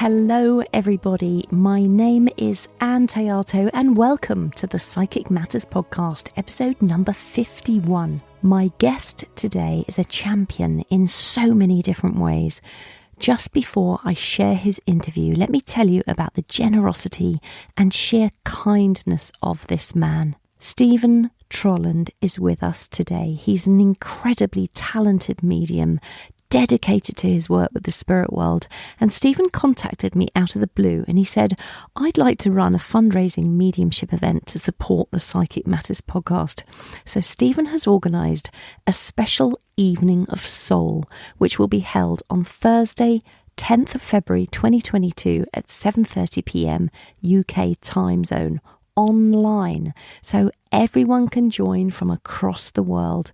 Hello everybody, my name is Ann Théato and welcome to the Psychic Matters podcast, episode number 51. My guest today is a champion in so many different ways. Just before I share his interview, let me tell you about the generosity and sheer kindness of this man. Stephen Trolland is with us today. He's an incredibly talented medium, dedicated to his work with the spirit world, and Stephen contacted me out of the blue and he said, I'd like to run a fundraising mediumship event to support the Psychic Matters podcast. So Stephen has organised a special evening of soul, which will be held on Thursday, 10th of February 2022 at 7:30pm UK time zone, online, so everyone can join from across the world.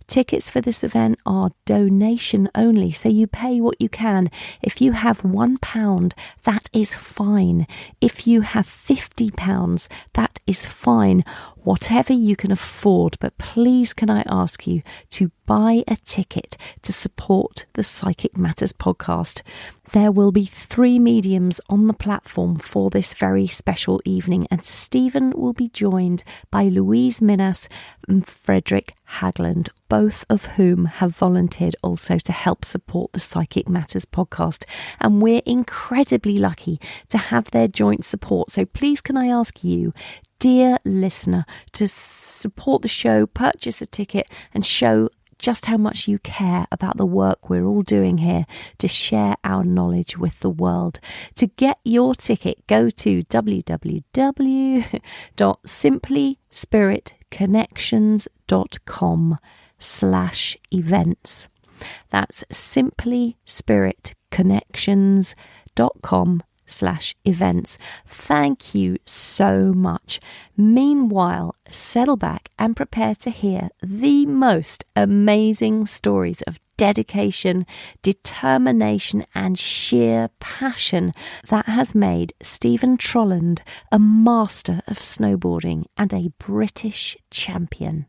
Tickets for this event are donation only, so you pay what you can. If you have £1, that is fine. If you have £50, that is fine. Whatever you can afford, but please can I ask you to buy a ticket to support the Psychic Matters podcast. There will be 3 mediums on the platform for this very special evening, and Stephen will be joined by Louise Minas and Frederick Hagland, both of whom have volunteered also to help support the Psychic Matters podcast. And we're incredibly lucky to have their joint support. So please can I ask you, dear listener, to support the show, purchase a ticket and show just how much you care about the work we're all doing here to share our knowledge with the world. To get your ticket, go to www.simplyspiritconnections.com/events. That's simplyspiritconnections.com/events. Thank you so much. Meanwhile, settle back and prepare to hear the most amazing stories of dedication, determination and sheer passion that has made Stephen Trolland a master of snowboarding and a British champion.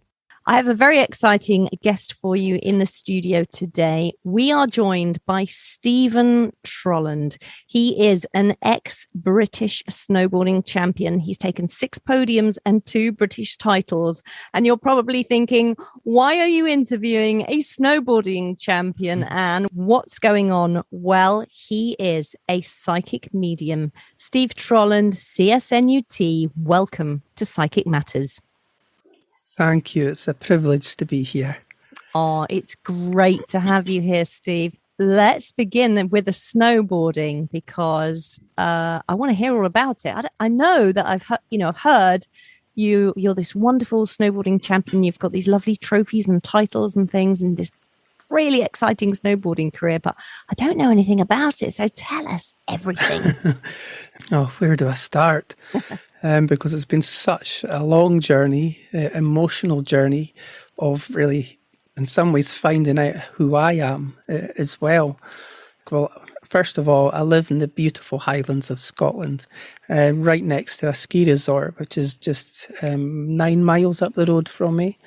I have a very exciting guest for you in the studio today. We are joined by Stephen Trolland. He is an ex-British snowboarding champion. He's taken 6 podiums and 2 British titles. And you're probably thinking, why are you interviewing a snowboarding champion, Anne? What's going on? Well, he is a psychic medium. Steve Trolland, CSNU. Welcome to Psychic Matters. Thank you. It's a privilege to be here. Oh, it's great to have you here, Steve. Let's begin with the snowboarding because I want to hear all about it. I know that I've heard you're this wonderful snowboarding champion. You've got these lovely trophies and titles and things and this really exciting snowboarding career, but I don't know anything about it. So tell us everything. Oh, where do I start? Because it's been such a long journey, emotional journey of really, in some ways, finding out who I am as well. Well, first of all, I live in the beautiful Highlands of Scotland, right next to a ski resort, which is just 9 miles up the road from me.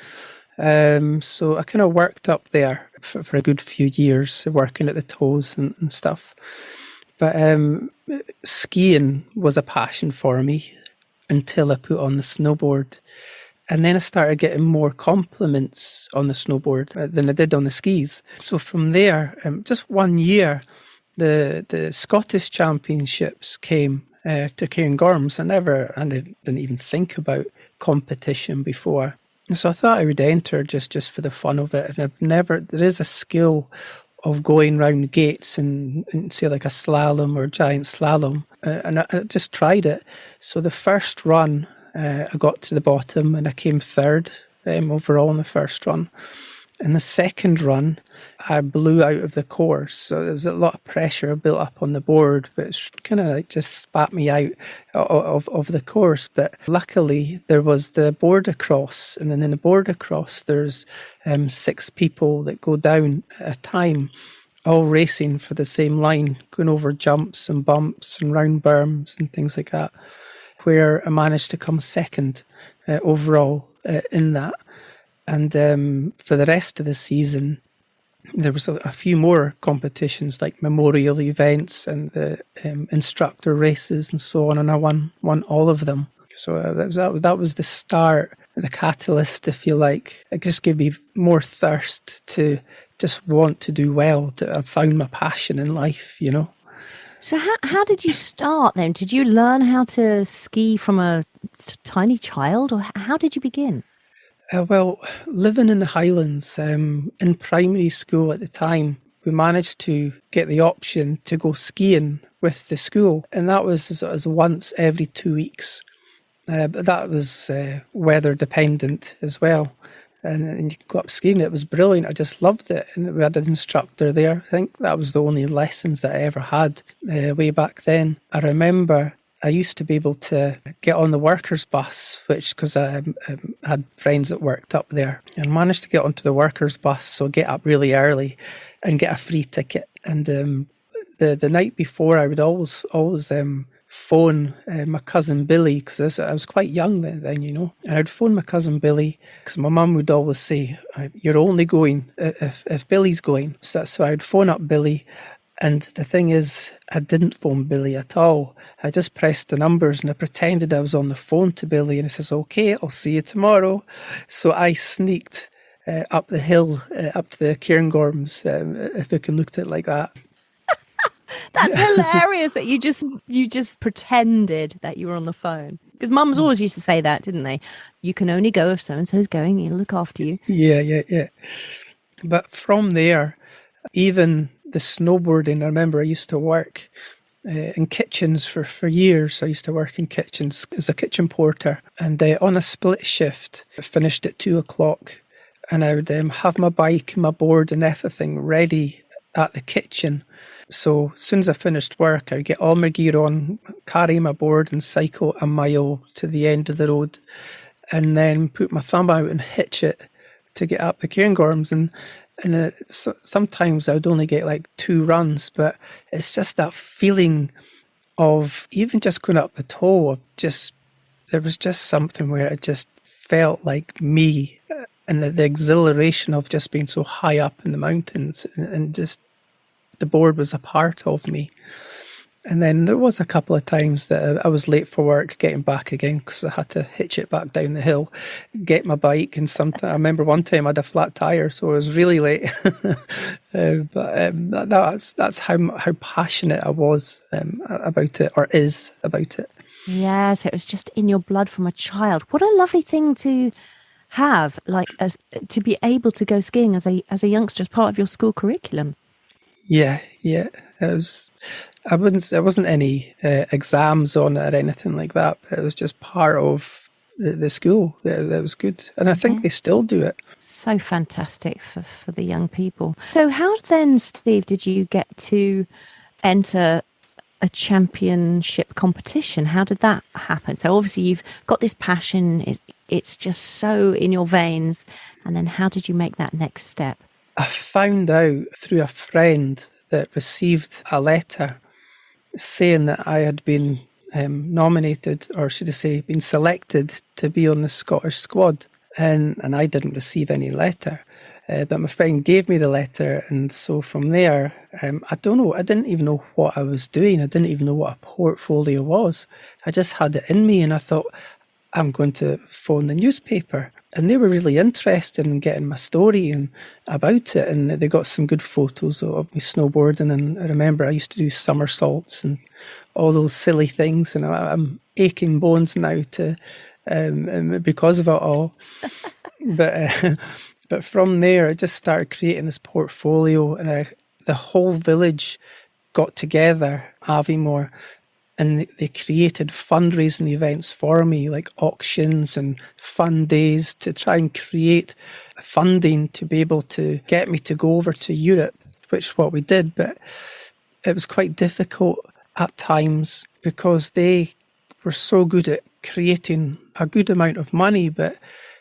So I kind of worked up there for a good few years, working at the toes and stuff. But skiing was a passion for me until I put on the snowboard. And then I started getting more compliments on the snowboard than I did on the skis. So from there, just 1 year, the Scottish Championships came to Cairngorms. I didn't even think about competition before. And so I thought I would enter just for the fun of it. And there is a skill of going round gates and say like a slalom or giant slalom. And I just tried it. So the first run, I got to the bottom and I came 3rd overall in the first run. In the second run, I blew out of the course. So there was a lot of pressure built up on the board, but it's kind of like just spat me out of the course. But luckily, there was the border cross. And then in the border cross, there's 6 people that go down at a time, all racing for the same line, going over jumps and bumps and round berms and things like that, where I managed to come 2nd overall in that. And for the rest of the season, there was a few more competitions like memorial events and the instructor races and so on, and I won all of them. So that was the start, the catalyst, if you like. It just gave me more thirst to just want to do well. I found my passion in life, you know. So how did you start then? Did you learn how to ski from a tiny child, or how did you begin? Well, living in the Highlands, in primary school at the time, we managed to get the option to go skiing with the school, and that was as once every 2 weeks. But that was weather dependent as well. And you could go up skiing. It was brilliant. I just loved it. And we had an instructor there. I think that was the only lessons that I ever had way back then. I remember I used to be able to get on the workers' bus, because I had friends that worked up there, and managed to get onto the workers' bus, so get up really early and get a free ticket. And the night before, I would always phone my cousin Billy, because I was quite young then, you know. And I'd phone my cousin Billy, because my mum would always say, "You're only going if Billy's going." So I'd phone up Billy. And the thing is, I didn't phone Billy at all. I just pressed the numbers and I pretended I was on the phone to Billy, and he says, "Okay, I'll see you tomorrow." So I sneaked up the hill, up to the Cairngorms, if you can look at it like that. That's hilarious that you just pretended that you were on the phone. Because mums always used to say that, didn't they? You can only go if so-and-so's going, he'll look after you. Yeah. But from there, even the snowboarding, I remember I used to work in kitchens for years. I used to work in kitchens as a kitchen porter, and on a split shift, I finished at 2:00, and I would have my bike and my board and everything ready at the kitchen. So as soon as I finished work, I'd get all my gear on, carry my board and cycle a mile to the end of the road, and then put my thumb out and hitch it to get up the Cairngorms. And sometimes I would only get like 2 runs, but it's just that feeling of even just going up the toe, there was just something where it just felt like me, and the exhilaration of just being so high up in the mountains, and just the board was a part of me. And then there was a couple of times that I was late for work, getting back again, because I had to hitch it back down the hill, get my bike, and I remember one time I had a flat tire, so I was really late. But that's how passionate I was about it, or is about it. Yeah, so it was just in your blood from a child. What a lovely thing to have, to be able to go skiing as a youngster, as part of your school curriculum. Yeah. There wasn't any exams on it or anything like that, but it was just part of the school. That was good. And I think they still do it. So fantastic for the young people. So how then, Steve, did you get to enter a championship competition? How did that happen? So obviously you've got this passion. It's just so in your veins. And then how did you make that next step? I found out through a friend that received a letter saying that I had been nominated, or should I say, been selected to be on the Scottish squad. And I didn't receive any letter. But my friend gave me the letter. And so from there, I don't know, I didn't even know what I was doing. I didn't even know what a portfolio was. I just had it in me, and I thought, I'm going to phone the newspaper. And they were really interested in getting my story and about it. And they got some good photos of me snowboarding. And I remember I used to do somersaults and all those silly things. And I'm aching bones now because of it all. But from there, I just started creating this portfolio. And the whole village got together, Aviemore, and they created fundraising events for me, like auctions and fun days, to try and create funding to be able to get me to go over to Europe, which is what we did. But it was quite difficult at times because they were so good at creating a good amount of money. But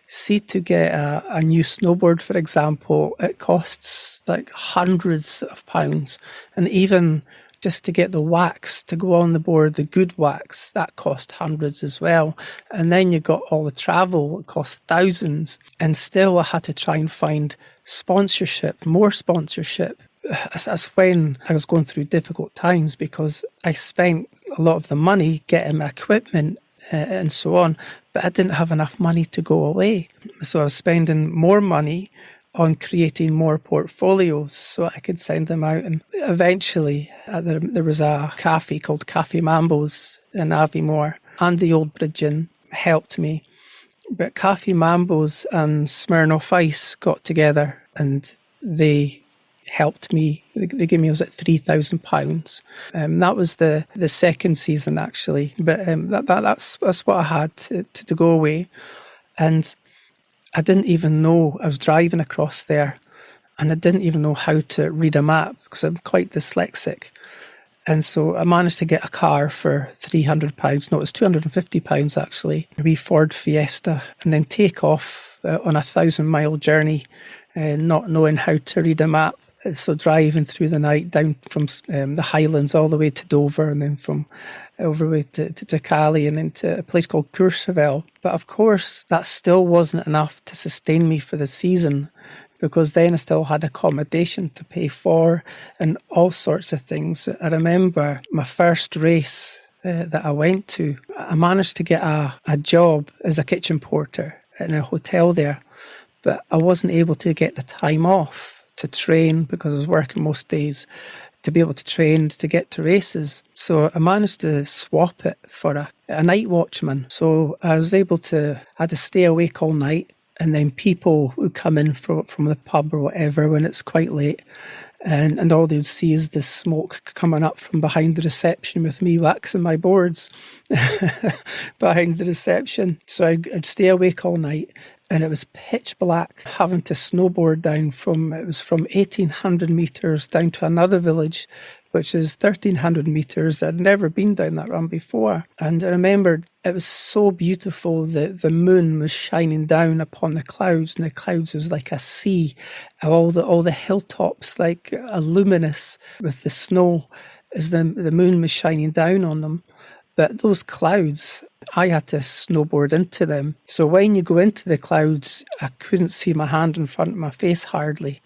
see, to get a new snowboard, for example, it costs like hundreds of pounds. And even just to get the wax to go on the board, the good wax, that cost hundreds as well. And then you got all the travel, it cost thousands. And still I had to try and find sponsorship, more sponsorship. That's when I was going through difficult times, because I spent a lot of the money getting my equipment and so on, but I didn't have enough money to go away. So I was spending more money on creating more portfolios so I could send them out. And eventually there was a cafe called Cafe Mambo's in Aviemore, and the Old Bridge Inn helped me. But Cafe Mambo's and Smirnoff Ice got together and they helped me. They gave me, was it £3,000? That was the second season, actually. But that's what I had to go away. And I didn't even know, I was driving across there and I didn't even know how to read a map because I'm quite dyslexic. And so I managed to get a car for £300. No, it was £250 actually, a wee Ford Fiesta, and then take off on a 1,000-mile journey, not knowing how to read a map. So driving through the night down from the Highlands all the way to Dover, and then from over the way to Cali, and then to a place called Courchevel. But of course, that still wasn't enough to sustain me for the season, because then I still had accommodation to pay for and all sorts of things. I remember my first race that I went to, I managed to get a job as a kitchen porter in a hotel there, but I wasn't able to get the time off to train because I was working most days, to be able to train to get to races. So I managed to swap it for a night watchman. So I was able to, I had to stay awake all night, and then people would come in from the pub or whatever when it's quite late, and all they would see is the smoke coming up from behind the reception with me waxing my boards behind the reception. So I'd stay awake all night. And it was pitch black, having to snowboard down from 1,800 metres down to another village, which is 1,300 metres. I'd never been down that run before. And I remembered it was so beautiful. The moon was shining down upon the clouds, and the clouds was like a sea. All the hilltops like luminous with the snow as the moon was shining down on them. But those clouds, I had to snowboard into them. So when you go into the clouds, I couldn't see my hand in front of my face hardly.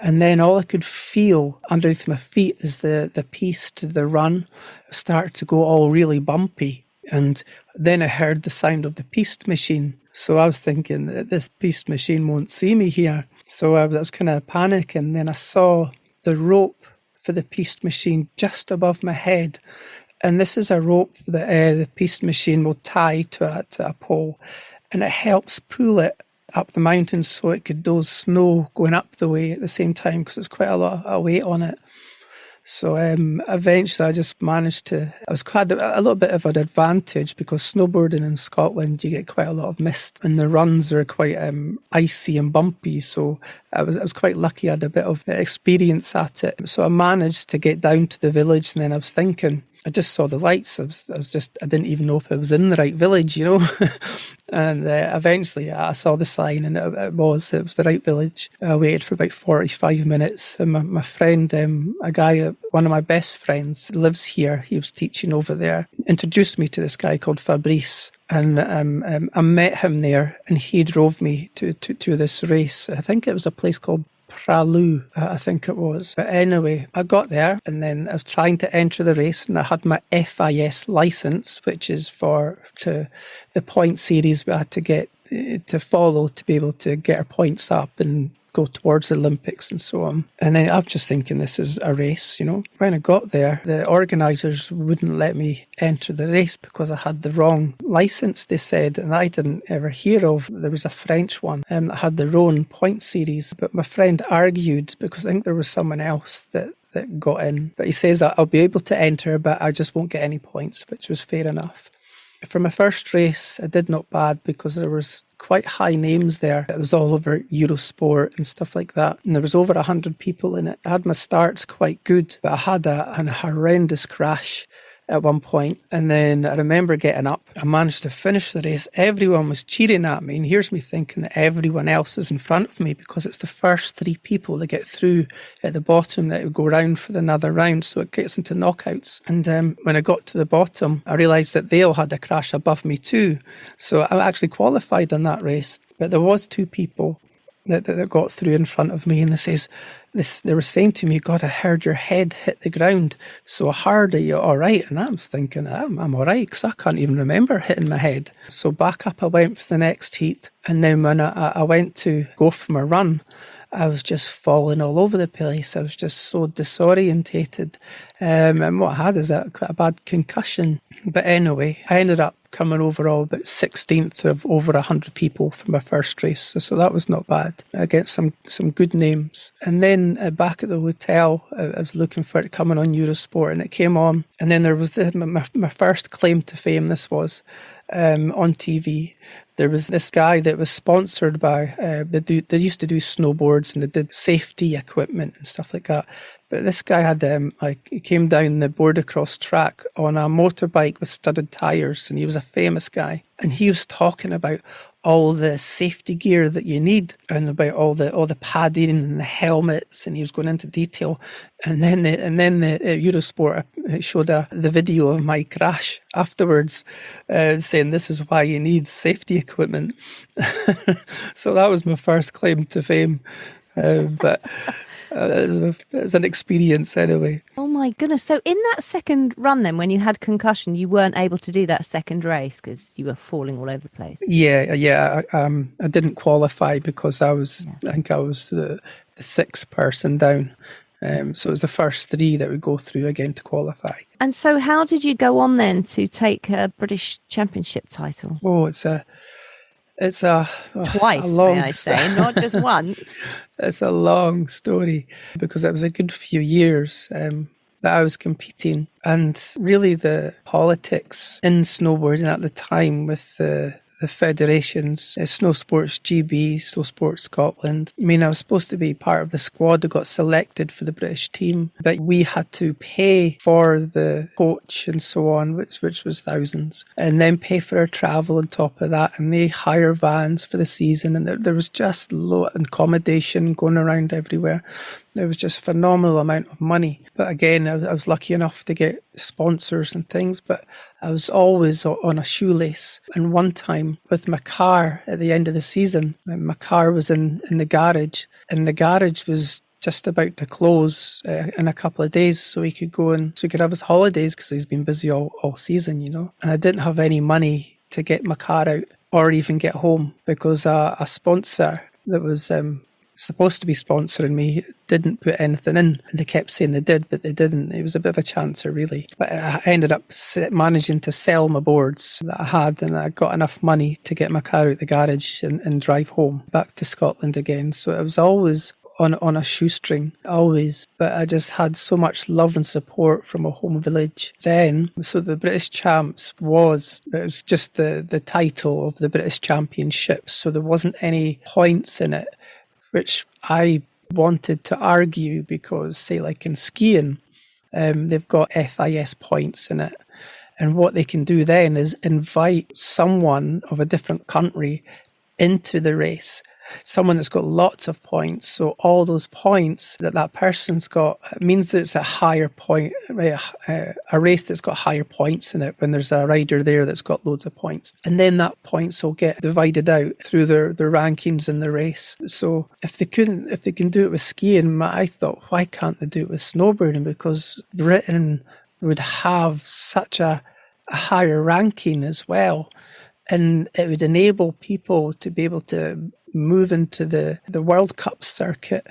And then all I could feel underneath my feet is the piste, the run, started to go all really bumpy. And then I heard the sound of the piste machine. So I was thinking that this piste machine won't see me here. So I was kind of panicking. Then I saw the rope for the piste machine just above my head. And this is a rope that the piste machine will tie to a pole, and it helps pull it up the mountain so it could doze snow going up the way at the same time, because there's quite a lot of weight on it. So eventually I just managed to, I was quite a little bit of an advantage, because snowboarding in Scotland, you get quite a lot of mist and the runs are quite icy and bumpy. So I was quite lucky. I had a bit of experience at it. So I managed to get down to the village, and then I was thinking, I just saw the lights. I didn't even know if I was in the right village, you know. And eventually I saw the sign, and it was the right village. I waited for about 45 minutes. And my friend, a guy, one of my best friends, lives here. He was teaching over there. Introduced me to this guy called Fabrice. And I met him there, and he drove me to this race. I think it was a place called Pralu, I think it was. But anyway, I got there, and then I was trying to enter the race, and I had my FIS licence, which is for the point series we had to get to follow to be able to get our points up and go towards the Olympics and so on. And then I'm just thinking, this is a race, you know. When I got there, the organisers wouldn't let me enter the race because I had the wrong licence, they said, and I didn't ever hear of. There was a French one that had their own point series, but my friend argued because I think there was someone else that got in. But he says that I'll be able to enter, but I just won't get any points, which was fair enough. For my first race, I did not bad because there was quite high names there. It was all over Eurosport and stuff like that. And there was over 100 people in it. I had my starts quite good, but I had a horrendous crash at one point. And then I remember getting up. I managed to finish the race. Everyone was cheering at me. And here's me thinking that everyone else is in front of me because it's the first 3 people that get through at the bottom that would go round for another round. So it gets into knockouts. And when I got to the bottom, I realised that they all had a crash above me too. So I actually qualified in that race. But there was 2 people that got through in front of me, and they were saying to me, God, I heard your head hit the ground so hard. Are you all right? And I was thinking, I'm all right, because I can't even remember hitting my head. So back up I went for the next heat, and then when I went to go for my run, I was just falling all over the place. I was just so disorientated. And what I had is quite a bad concussion. But anyway, I ended up coming overall about 16th of over 100 people for my first race. So that was not bad. Against some good names. And then back at the hotel, I was looking for it coming on Eurosport, and it came on. And then there was my first claim to fame. This was on TV. There was this guy that was sponsored by, they used to do snowboards and they did safety equipment and stuff like that. But this guy had, he came down the board across track on a motorbike with studded tyres, and he was a famous guy. And he was talking about all the safety gear that you need and about all the padding and the helmets, and he was going into detail. And then the Eurosport showed the video of my crash afterwards, saying this is why you need safety equipment. So that was my first claim to fame. But it was an experience anyway. Oh my goodness. So in that second run then, when you had concussion, you weren't able to do that second race because you were falling all over the place? Yeah. I didn't qualify because I think I was the 6th person down. So it was the first 3 that would go through again to qualify. And so how did you go on then to take a British Championship title? Oh, it's twice, may I say, not just once. It's a long story because it was a good few years that I was competing, and really the politics in snowboarding at the time with the federations, Snow Sports GB, Snow Sports Scotland. I mean, I was supposed to be part of the squad that got selected for the British team, but we had to pay for the coach and so on, which was thousands, and then pay for our travel on top of that, and they hire vans for the season, and there was just low accommodation going around everywhere. There was just a phenomenal amount of money. But again, I was lucky enough to get sponsors and things, but I was always on a shoelace. And one time with my car at the end of the season, my car was in the garage, and the garage was just about to close in a couple of days so he could go and so he could have his holidays because he's been busy all season, you know. And I didn't have any money to get my car out or even get home because a sponsor that was supposed to be sponsoring me didn't put anything in. And they kept saying they did, but they didn't. It was a bit of a chancer, really. But I ended up managing to sell my boards that I had, and I got enough money to get my car out the garage and drive home back to Scotland again. So it was always on a shoestring, always. But I just had so much love and support from a home village then. So the British Champs it was just the title of the British Championship. So there wasn't any points in it, which I wanted to argue because, say, like in skiing, they've got FIS points in it. And what they can do then is invite someone of a different country into the race, someone that's got lots of points. So all those points that person's got means that it's a higher point, a race that's got higher points in it when there's a rider there that's got loads of points. And then that points will get divided out through their rankings in the race. So if they can do it with skiing, I thought, why can't they do it with snowboarding? Because Britain would have such a higher ranking as well. And it would enable people to be able to move into the World Cup circuit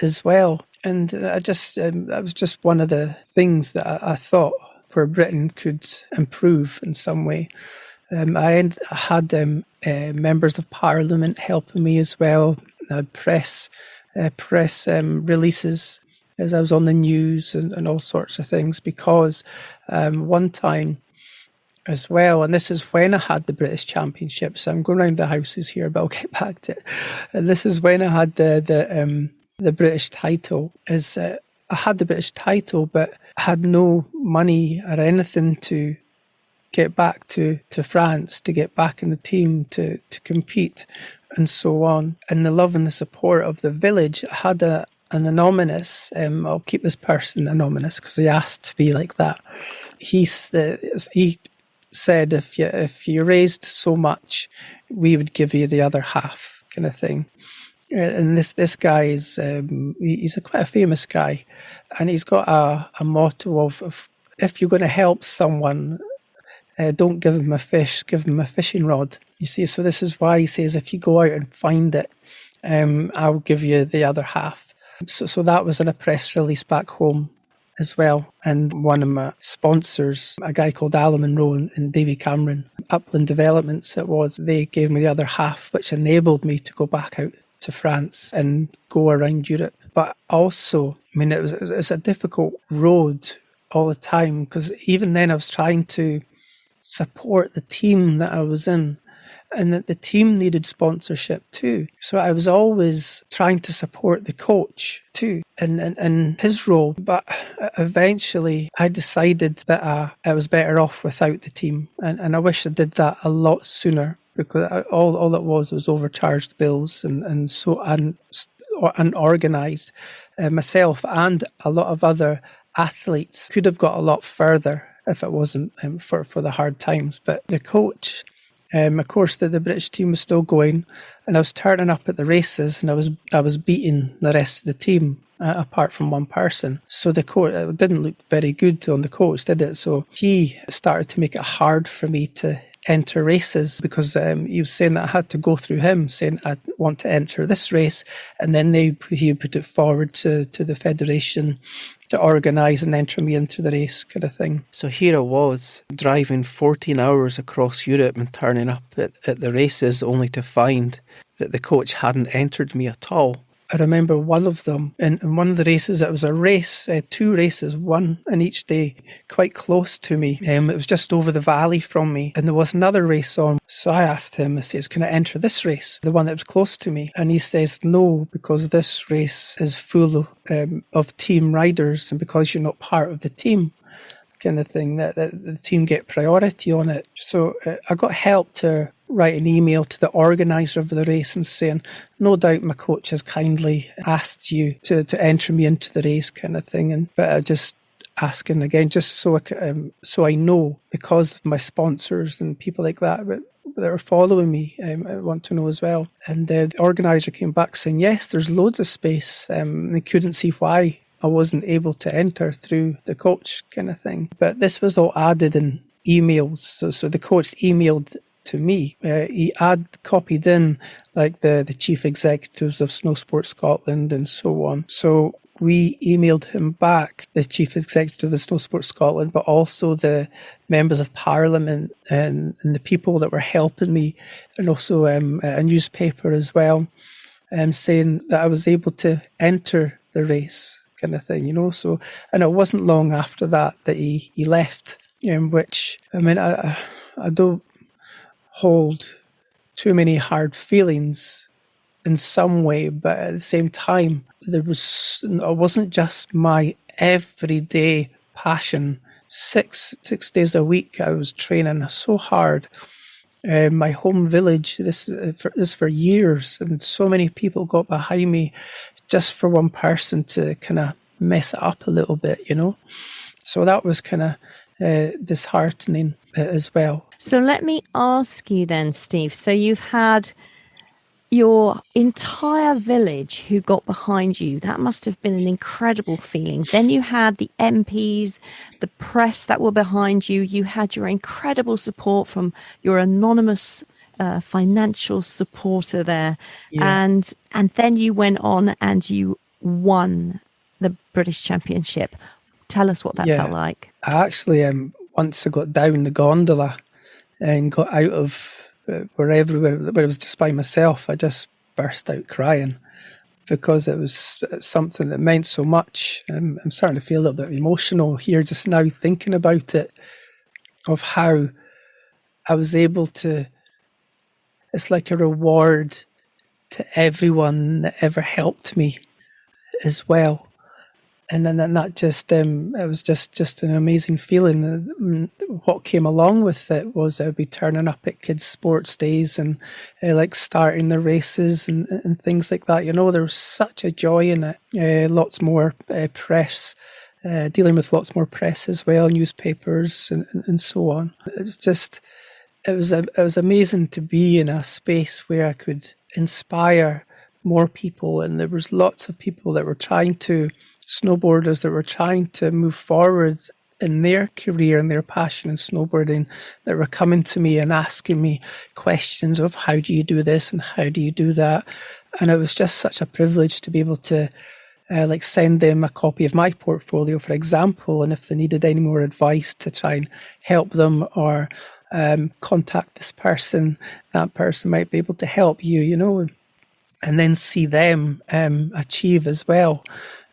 as well. And that was just one of the things that I thought where Britain could improve in some way. I had members of Parliament helping me as well. I had press releases as I was on the news and all sorts of things, because one time as well, and this is when I had the British Championship, so I'm going around the houses here, but I'll get back to it. And this is when I had the British title, is I had the British title, but I had no money or anything to get back to France, to get back in the team, to compete, and so on. And the love and the support of the village. I had an anonymous, I'll keep this person anonymous because he asked to be like that. He said, if you raised so much, we would give you the other half, kind of thing. And this guy is he's quite a famous guy, and he's got a motto of if you're going to help someone, don't give them a fish, give them a fishing rod. You see, so this is why he says if you go out and find it, I'll give you the other half. So that was in a press release back home as well. And one of my sponsors, a guy called Alan Monroe and Davy Cameron, Upland Developments it was, they gave me the other half, which enabled me to go back out to France and go around Europe. But also, I mean, it was a difficult road all the time, because even then I was trying to support the team that I was in, and that the team needed sponsorship too. So I was always trying to support the coach too in his role. But eventually I decided that I was better off without the team. And I wish I did that a lot sooner, because all it was overcharged bills and so unorganised. Myself and a lot of other athletes could have got a lot further if it wasn't for the hard times. But the coach, of course, the British team was still going, and I was turning up at the races, and I was beating the rest of the team, apart from one person. So the coach, it didn't look very good on the coach, did it? So he started to make it hard for me to enter races, because he was saying that I had to go through him, saying I want to enter this race, and then he put it forward to the federation to organise and enter me into the race, kind of thing. So here I was, driving 14 hours across Europe and turning up at the races, only to find that the coach hadn't entered me at all. I remember one of them, in one of the races, it was a race, 2 races, one in each day, quite close to me. It was just over the valley from me, and there was another race on. So I asked him, I says, can I enter this race, the one that was close to me? And he says, no, because this race is full of team riders, and because you're not part of the team, kind of thing, that the team get priority on it. So I got help to write an email to the organiser of the race and saying, no doubt my coach has kindly asked you to enter me into the race, kind of thing. But I just asking again, just so I know, because of my sponsors and people like that are following me, I want to know as well. And the organiser came back saying, yes, there's loads of space. They couldn't see why I wasn't able to enter through the coach, kind of thing. But this was all added in emails. So the coach emailed to me. He copied in like the chief executives of Snow Sport Scotland and so on. So we emailed him back, the chief executive of Snow Sport Scotland, but also the members of Parliament and the people that were helping me, and also a newspaper as well, saying that I was able to enter the race, kind of thing, you know. So, and it wasn't long after that he left, which, I mean, I don't hold too many hard feelings in some way, but at the same time, it wasn't just my everyday passion. Six days a week, I was training so hard. My home village, this for years, and so many people got behind me just for one person to kind of mess it up a little bit, you know. So that was kind of disheartening as well. So let me ask you then, Steve. So you've had your entire village who got behind you. That must have been an incredible feeling. Then you had the MPs, the press that were behind you. You had your incredible support from your anonymous financial supporter there. Yeah. And then you went on and you won the British Championship. Tell us what that felt like. I actually, once I got down the gondola and got out of where it was just by myself, I just burst out crying, because it was something that meant so much. I'm starting to feel a little bit emotional here just now thinking about it, of how I was able to, it's like a reward to everyone that ever helped me as well. And then that just, it was just an amazing feeling. What came along with it was I'd be turning up at kids' sports days and like starting the races and things like that. There was such a joy in it. Lots more press, dealing with lots more press as well, newspapers and so on. It was amazing to be in a space where I could inspire more people, and there was lots of people that were snowboarders that were trying to move forward in their career and their passion in snowboarding, that were coming to me and asking me questions of how do you do this and how do you do that. And it was just such a privilege to be able to send them a copy of my portfolio, for example, and if they needed any more advice to try and help them, or contact this person, that person might be able to help you, and then see them achieve as well.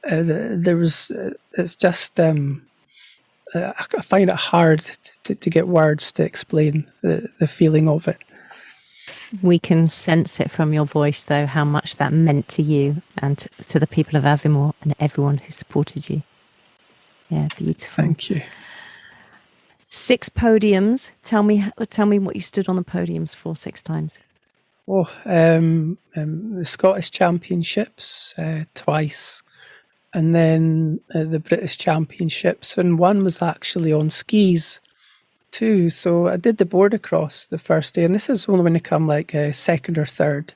It's just, I find it hard to get words to explain the feeling of it. We can sense it from your voice, though, how much that meant to you and to the people of Aviemore and everyone who supported you. Yeah, beautiful. Thank you. 6 podiums. Tell me what you stood on the podiums for 6 times. The Scottish Championships twice, and then the British Championships, and one was actually on skis too. So I did the border cross the first day, and this is only when they come like second or third.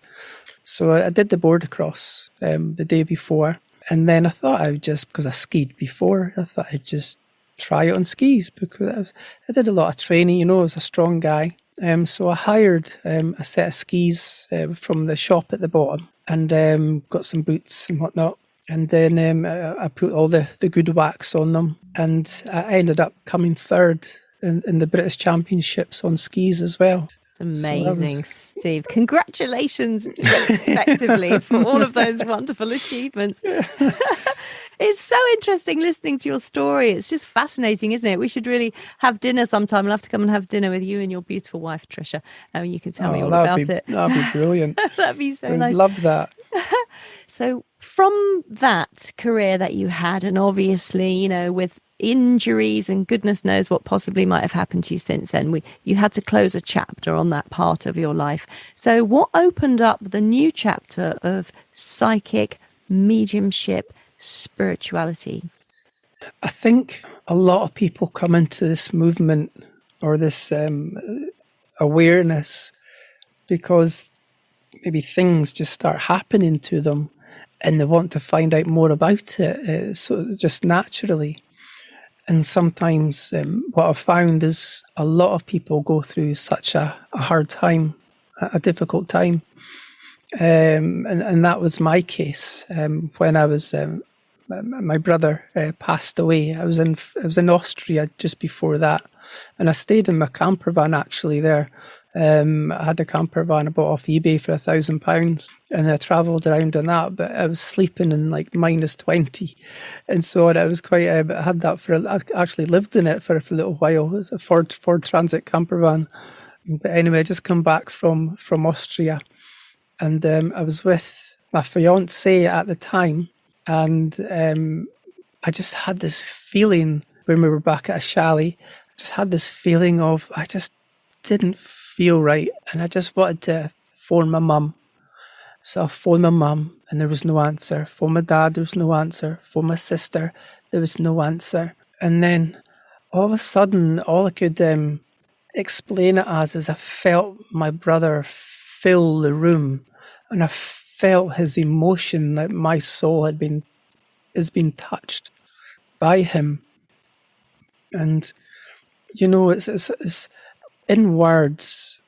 So I did the border cross the day before, and then I thought because I skied before, I thought I'd just try it on skis, because I did a lot of training, I was a strong guy. So I hired a set of skis from the shop at the bottom, and got some boots and whatnot. And then I put all the good wax on them, and I ended up coming third in the British Championships on skis as well. Amazing, Steve. Congratulations retrospectively for all of those wonderful achievements. It's so interesting listening to your story. It's just fascinating, isn't it? We should really have dinner sometime. I'll have to come and have dinner with you and your beautiful wife, Tricia. You can tell me all about it. That'd be brilliant. That'd be so nice. Love that. So from that career that you had, and obviously, with injuries and goodness knows what possibly might have happened to you since then, you had to close a chapter on that part of your life. So what opened up the new chapter of psychic, mediumship, spirituality? I think a lot of people come into this movement or this awareness because maybe things just start happening to them and they want to find out more about it, so just naturally. And sometimes what I've found is a lot of people go through such a hard time, a difficult time. And that was my case. When I was, my brother passed away. I was in Austria just before that, and I stayed in my camper van actually there. I had a camper van I bought off eBay for £1,000, and I travelled around in that. But I was sleeping in like -20, and so I was quite. I had that I actually lived in it for a little while. It was a Ford Transit camper van. But anyway, I just come back from Austria. And I was with my fiancée at the time, and I just had this feeling when we were back at a chalet. I just had this feeling of I just didn't feel right, and I just wanted to phone my mum. So I phoned my mum, and there was no answer. Phoned my dad, there was no answer. Phoned my sister, there was no answer. And then all of a sudden, all I could explain it as is I felt my brother fill the room. And I felt his emotion, that my soul has been touched by him. And it's in words.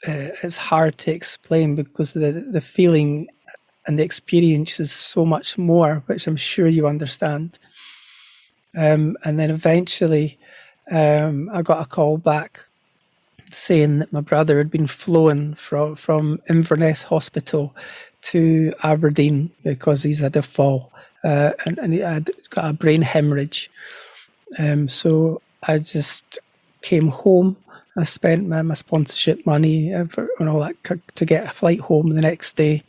It's hard to explain because the feeling and the experience is so much more, which I'm sure you understand. And then eventually, I got a call back saying that my brother had been flown from Inverness Hospital to Aberdeen because he's had a fall and he's got a brain hemorrhage. So I just came home. I spent my sponsorship money and all that to get a flight home the next day.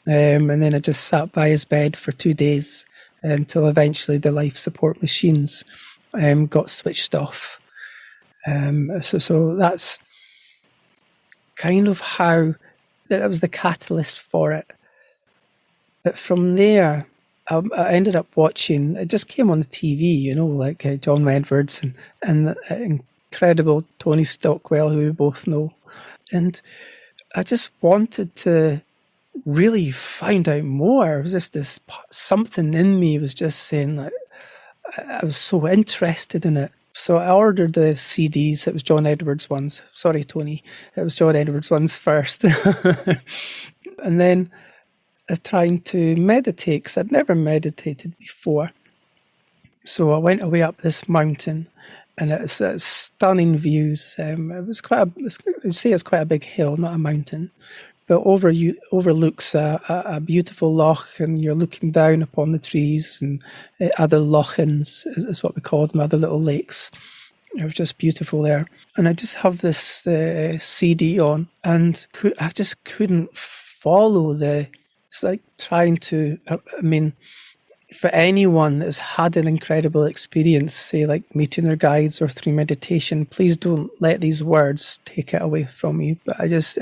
And then I just sat by his bed for 2 days until eventually the life support machines got switched off. So that's kind of how that was the catalyst for it. But from there, I ended up watching. It just came on the TV, like John Edwards and the incredible Tony Stockwell, who we both know, and I just wanted to really find out more. It was just this something in me was just saying, like, I was so interested in it. So I ordered the CDs. It was John Edwards ones. Sorry, Tony. It was John Edwards ones first. And then trying to meditate, because I'd never meditated before. So I went away up this mountain, and it's stunning views. It was I would say it's quite a big hill, not a mountain. But overlooks a beautiful loch, and you're looking down upon the trees and other lochans is what we call them, other little lakes. It was just beautiful there. And I just have this CD on, and I just couldn't follow it's like trying to, for anyone that's had an incredible experience, say like meeting their guides or through meditation, please don't let these words take it away from you. But I just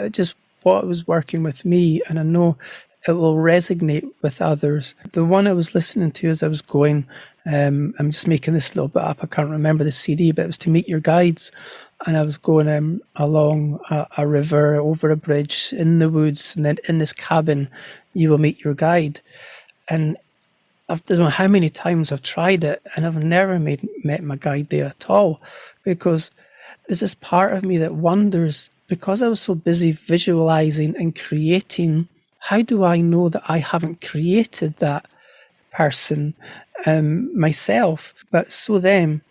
what was working with me, and I know it will resonate with others. The one I was listening to as I was going, I'm just making this a little bit up, I can't remember the CD, but it was To Meet Your Guides. And I was going along a river, over a bridge, in the woods, and then in this cabin, you will meet your guide. And I don't know how many times I've tried it, and I've never met my guide there at all, because there's this part of me that wonders, because I was so busy visualizing and creating, how do I know that I haven't created that person myself? But so then,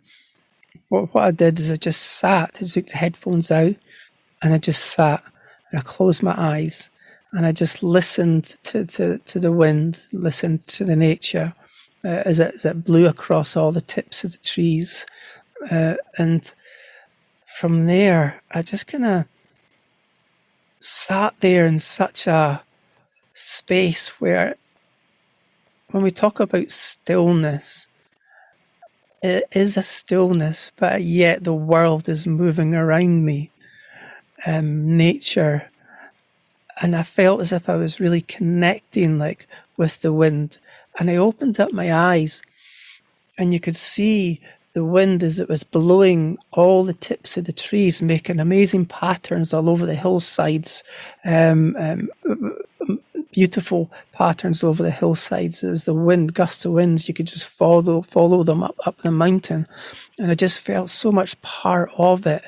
what I did is I just sat, I took the headphones out, and I just sat, and I closed my eyes, and I just listened to the wind, listened to the nature as it blew across all the tips of the trees. And from there, I just kind of sat there in such a space where, when we talk about stillness, it is a stillness, but yet the world is moving around me, nature. And I felt as if I was really connecting with the wind. And I opened up my eyes, and you could see the wind as it was blowing all the tips of the trees, making amazing patterns all over the hillsides, beautiful patterns over the hillsides. As the wind, gusts of winds, you could just follow them up the mountain. And I just felt so much part of it.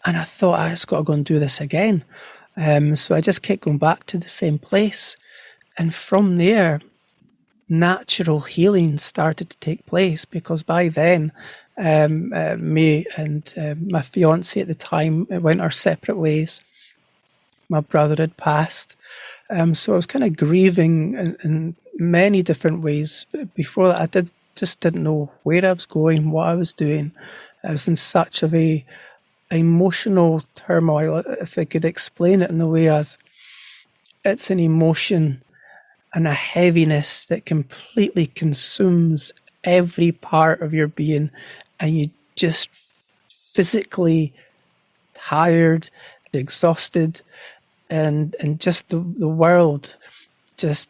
And I thought, I just got to go and do this again. So I just kept going back to the same place. And from there, natural healing started to take place, because by then, me and my fiance at the time went our separate ways. My brother had passed. So I was kind of grieving in many different ways. Before that, I just didn't know where I was going, what I was doing. I was in such of a emotional turmoil, if I could explain it in the way as it's an emotion and a heaviness that completely consumes every part of your being, and you just physically tired, exhausted, and just the world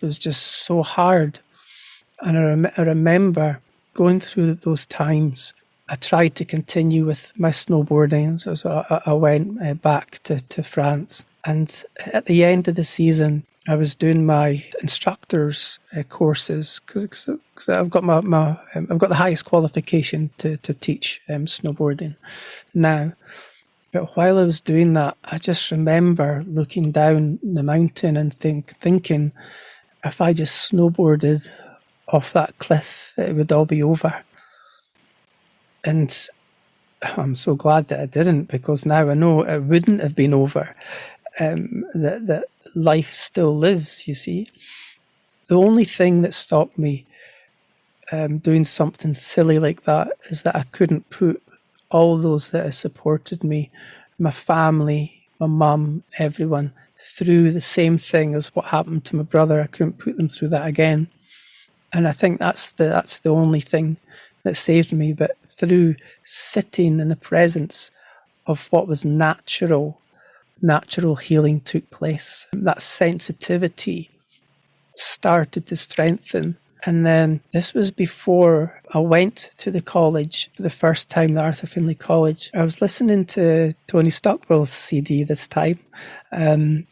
was just so hard. And I remember going through those times. I tried to continue with my snowboarding, so I went back to France. And at the end of the season, I was doing my instructor's courses, because I've got I've got the highest qualification to teach snowboarding now. But while I was doing that, I just remember looking down the mountain and thinking, if I just snowboarded off that cliff, it would all be over. And I'm so glad that I didn't, because now I know it wouldn't have been over. That life still lives, you see. The only thing that stopped me doing something silly like that is that I couldn't put all those that have supported me, my family, my mum, everyone, through the same thing as what happened to my brother. I couldn't put them through that again. And I think that's the only thing that saved me. But through sitting in the presence of what was natural healing took place. That sensitivity started to strengthen. And then this was before I went to the college for the first time, the Arthur Findlay College. I was listening to Tony Stockwell's CD this time, and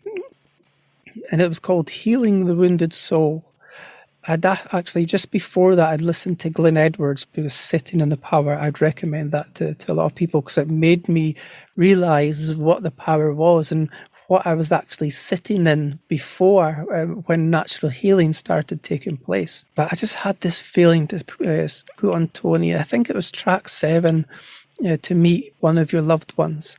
it was called Healing the Wounded Soul. I'd actually, just before that, I'd listened to Glenn Edwards, because Sitting in the Power. I'd recommend that to a lot of people, because it made me realise what the power was and what I was actually sitting in before, when natural healing started taking place. But I just had this feeling to put on Tony. I think it was track 7, To Meet One of Your Loved Ones.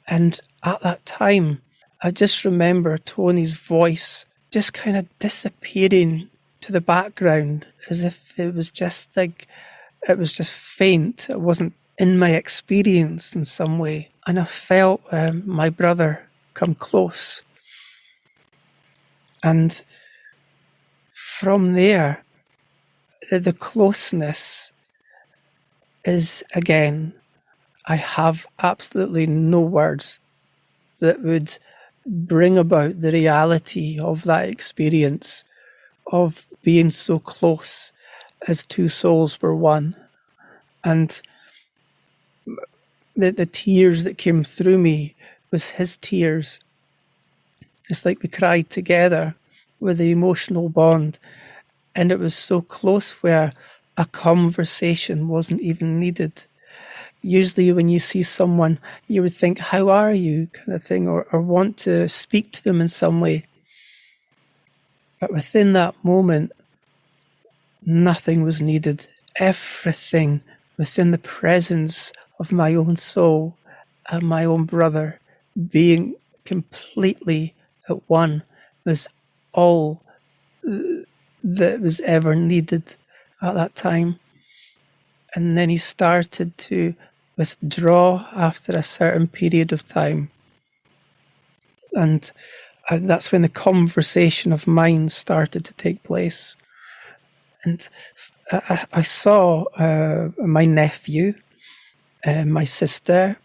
And at that time, I just remember Tony's voice just kind of disappearing to the background, as if it was just faint. It wasn't in my experience in some way. And I felt my brother come close. And from there, the closeness is, again, I have absolutely no words that would bring about the reality of that experience of being so close as two souls were one. And the tears that came through me was his tears. It's like we cried together with the emotional bond, and it was so close where a conversation wasn't even needed. Usually when you see someone, you would think, how are you, kind of thing, or want to speak to them in some way. But within that moment, nothing was needed. Everything within the presence of my own soul and my own brother being completely at one was all that was ever needed at that time. And then he started to withdraw after a certain period of time. And that's when the conversation of minds started to take place. And I saw my nephew, my sister,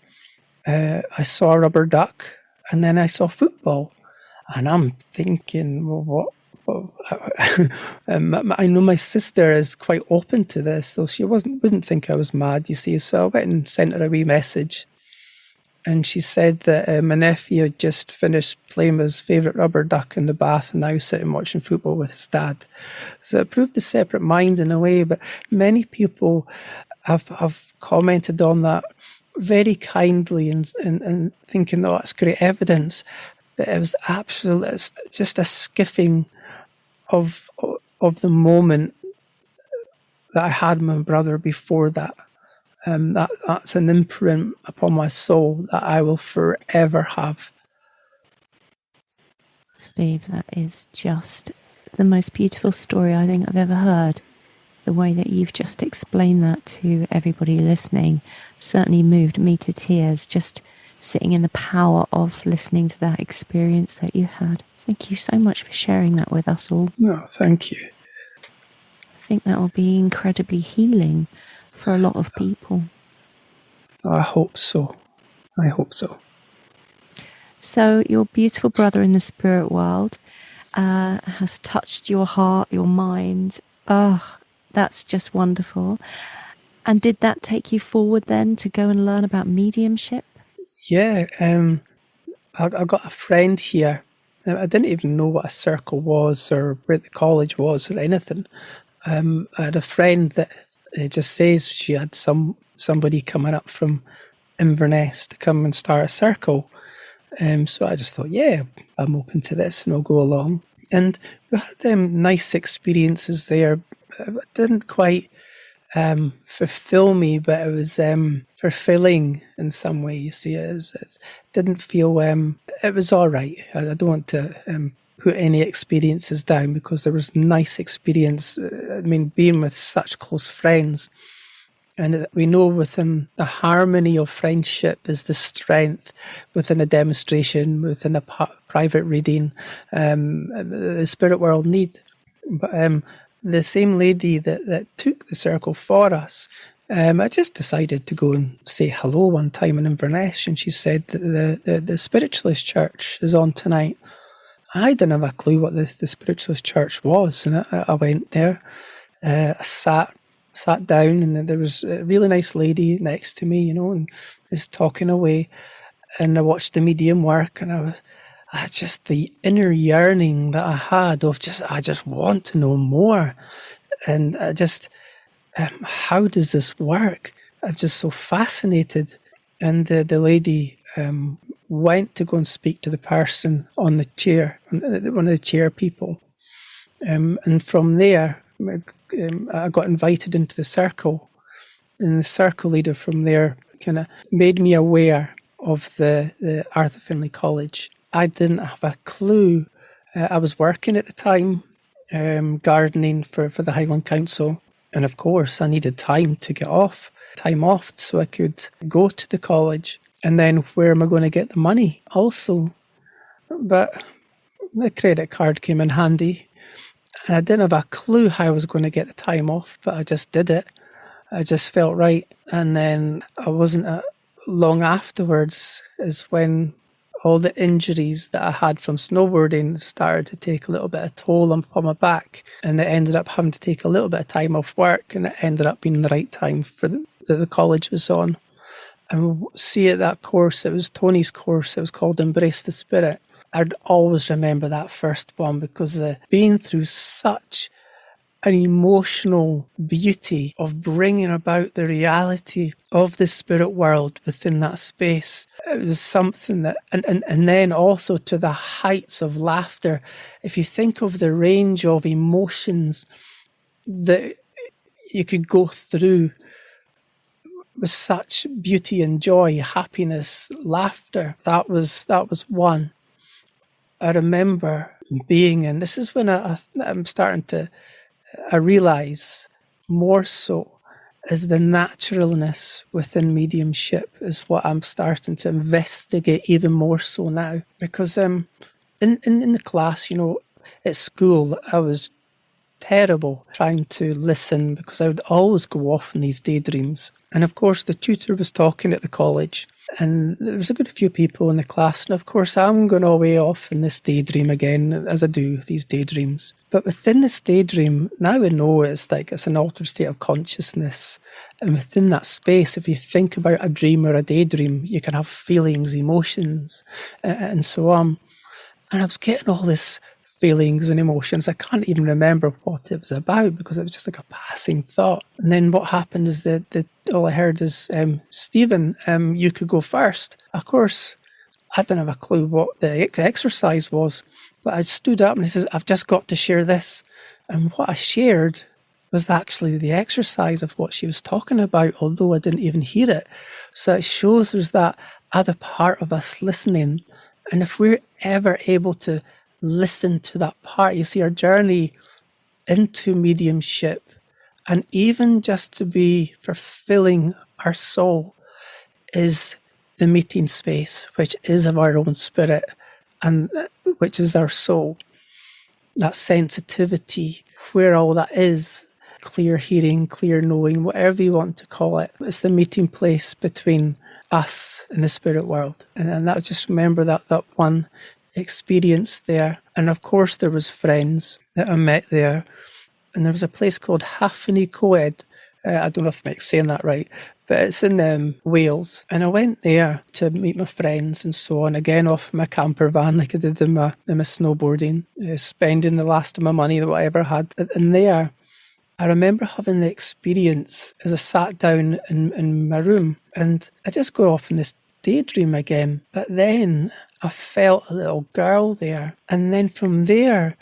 I saw a rubber duck, and then I saw football. And I'm thinking, well, what? I know my sister is quite open to this, so she wouldn't think I was mad, you see. So I went and sent her a wee message. And she said that my nephew had just finished playing with his favourite rubber duck in the bath and now sitting watching football with his dad. So it proved a separate mind in a way, but many people have commented on that very kindly and thinking, oh, it's great evidence. But it was absolutely, it's just a skiffing of the moment that I had my brother before that. That's an imprint upon my soul that I will forever have. Steve, that is just the most beautiful story I think I've ever heard. The way that you've just explained that to everybody listening certainly moved me to tears, just sitting in the power of listening to that experience that you had. Thank you so much for sharing that with us all. No, thank you. I think that will be incredibly healing for a lot of people. I hope so. I hope so. So your beautiful brother in the spirit world has touched your heart, your mind. Oh, that's just wonderful. And did that take you forward then to go and learn about mediumship? Yeah, I got a friend here. I didn't even know what a circle was or where the college was or anything. I had a friend that just says she had somebody coming up from Inverness to come and start a circle. So I just thought, yeah, I'm open to this and I'll go along. And we had nice experiences there. It didn't quite fulfill me, but it was fulfilling in some way. You see, it didn't feel, it was all right. I don't want to put any experiences down, because there was nice experience. I mean, being with such close friends, and we know within the harmony of friendship is the strength within a demonstration, within a private reading, the spirit world need. But the same lady that took the circle for us, I just decided to go and say hello one time in Inverness, and she said that the Spiritualist Church is on tonight. I didn't have a clue what the Spiritualist Church was, and I went there. I sat down, and there was a really nice lady next to me, and was talking away. And I watched the medium work, and I just the inner yearning that I had of I just want to know more, and I just how does this work? I'm just so fascinated. And the lady went to go and speak to the person on the chair, one of the chair people, and from there I got invited into the circle, and the circle leader from there kind of made me aware of the Arthur Findlay College. I didn't have a clue. I was working at the time, gardening for the Highland Council, and of course I needed time off so I could go to the college. And then where am I going to get the money also? But the credit card came in handy, and I didn't have a clue how I was going to get the time off, but I just did it. I just felt right. And then I wasn't long afterwards is when all the injuries that I had from snowboarding started to take a little bit of toll on my back, and it ended up having to take a little bit of time off work, and it ended up being the right time for the college was on. And see, at that course, it was Tony's course, it was called Embrace the Spirit. I'd always remember that first one because being through such an emotional beauty of bringing about the reality of the spirit world within that space. It was something that, and then also to the heights of laughter. If you think of the range of emotions that you could go through with such beauty and joy, happiness, laughter, that was one. I remember being in, this is when I'm starting to, I realise more so is the naturalness within mediumship is what I'm starting to investigate even more so now. Because in the class, at school, I was terrible trying to listen because I would always go off in these daydreams. And of course, the tutor was talking at the college, and there was a good few people in the class. And of course, I'm going away off in this daydream again, as I do these daydreams. But within this daydream, now I know it's an altered state of consciousness. And within that space, if you think about a dream or a daydream, you can have feelings, emotions, and so on. And I was getting all this feelings and emotions. I can't even remember what it was about because it was just like a passing thought. And then what happened is that all I heard is, Stephen, you could go first. Of course, I didn't have a clue what the exercise was, but I stood up and he says, I've just got to share this. And what I shared was actually the exercise of what she was talking about, although I didn't even hear it. So it shows there's that other part of us listening. And if we're ever able to listen to that part, you see, our journey into mediumship, and even just to be fulfilling our soul, is the meeting space, which is of our own spirit and which is our soul. That sensitivity, where all that is, clear hearing, clear knowing, whatever you want to call it, it's the meeting place between us and the spirit world. And I just remember that one experience there. And of course there was friends that I met there, and there was a place called Haffany Coed. I don't know if I'm saying that right, but it's in Wales. And I went there to meet my friends and so on, again off my camper van like I did in my snowboarding, spending the last of my money that I ever had. And there I remember having the experience as I sat down in my room, and I just go off in this daydream again. But then I felt a little girl there. And then from there,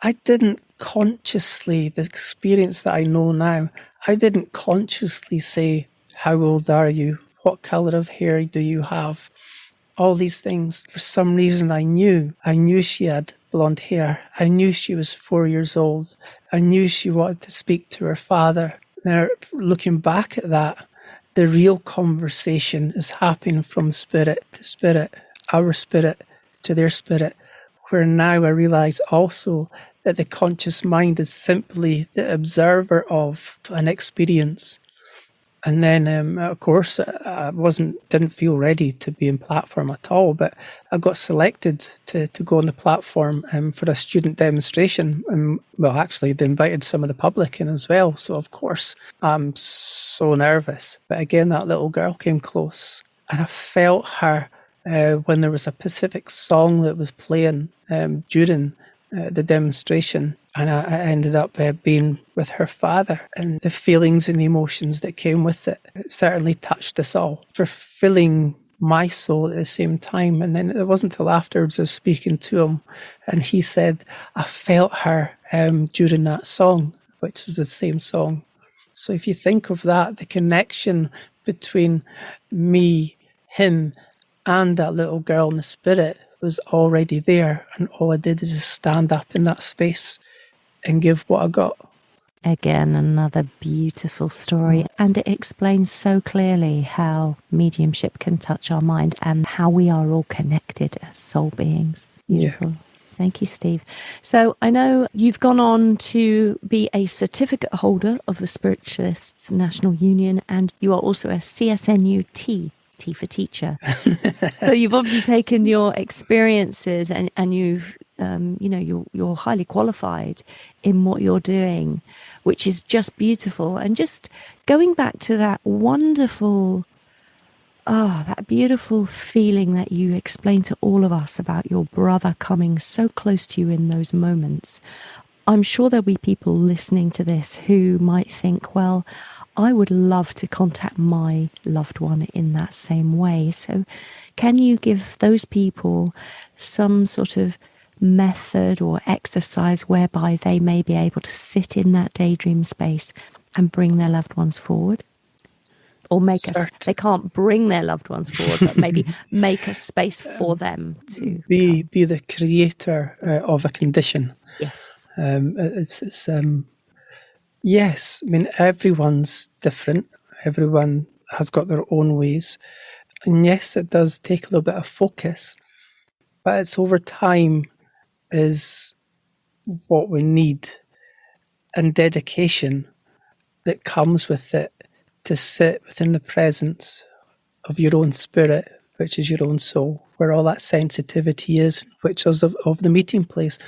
I didn't consciously, the experience that I know now, I didn't consciously say, how old are you? What colour of hair do you have? All these things. For some reason, I knew she had blonde hair. I knew she was 4 years old. I knew she wanted to speak to her father. Now, looking back at that, the real conversation is happening from spirit to spirit, our spirit to their spirit, where now I realise also that the conscious mind is simply the observer of an experience. And then, of course, I didn't feel ready to be in platform at all, but I got selected to go on the platform for a student demonstration. Well, actually, they invited some of the public in as well. So, of course, I'm so nervous. But again, that little girl came close, and I felt her when there was a specific song that was playing during the demonstration, and I ended up being with her father, and the feelings and the emotions that came with it certainly touched us all, fulfilling my soul at the same time. And then it wasn't until afterwards I was speaking to him, and he said, I felt her during that song, which was the same song. So if you think of that, the connection between me, him, and that little girl in the spirit was already there, and all I did is just stand up in that space and give what I got. Again, another beautiful story, and it explains so clearly how mediumship can touch our mind and how we are all connected as soul beings. Beautiful. Yeah. Thank you, Steve. So I know you've gone on to be a certificate holder of the Spiritualists National Union, and you are also a CSNU T for teacher. So you've obviously taken your experiences and you've, you're highly qualified in what you're doing, which is just beautiful. And just going back to that wonderful, that beautiful feeling that you explained to all of us about your brother coming so close to you in those moments. I'm sure there'll be people listening to this who might think, well, I would love to contact my loved one in that same way. So can you give those people some sort of method or exercise whereby they may be able to sit in that daydream space and bring their loved ones forward? Or they can't bring their loved ones forward, but maybe make a space for them to be the creator of a condition. Yes. Yes, I mean, everyone's different. Everyone has got their own ways. And yes, it does take a little bit of focus, but it's over time is what we need, and dedication that comes with it to sit within the presence of your own spirit, which is your own soul, where all that sensitivity is, which is of the meeting place.